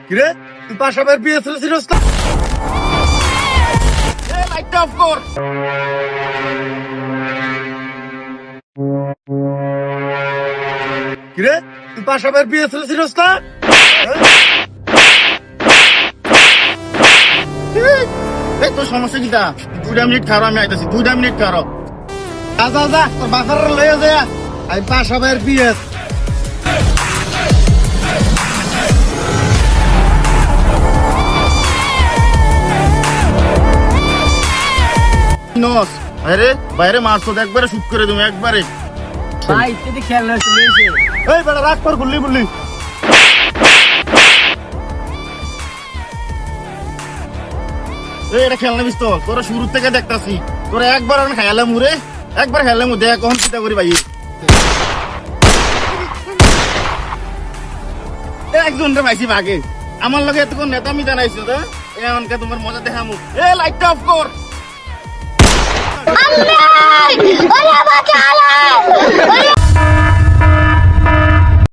কিরে তুই পাশাবের বিয়ে ছিলিস না? লাইটটা অফ কর। কিরে তুই পাশাবের বিয়ে ছিলিস না? এই তোর সমস্যা কিটা? 2 মিনিট খারাপ, আমি আইতাছি। 2 মিনিট খারাপ। যা যা তোর বাসার লয়ে যা, আমি পাশাবের বিয়ে। নস বাইরে বাইরে মারছো একবারে শুট করে তুমি একবারে। ভাই যদি খেয়াল না চলেছে এই বেটা রাগ কর গুল্লি গুল্লি। এই এটা খেলনা বিস্ত তোরা শুরু থেকে দেখতাছি তোরা একবার আমি খেয়ালাম মুরে একবার খেয়ালাম দেখ কখন চিন্তা করি ভাই। একজন রে পাইছি ভাগে আমার লগে এতক্ষণ নেতা আমি জানাইছো তো এমনকে তোমার মজা দেখামু। এ লাইটটা অফ কর। আল্লাহ ওরে বাঁচালা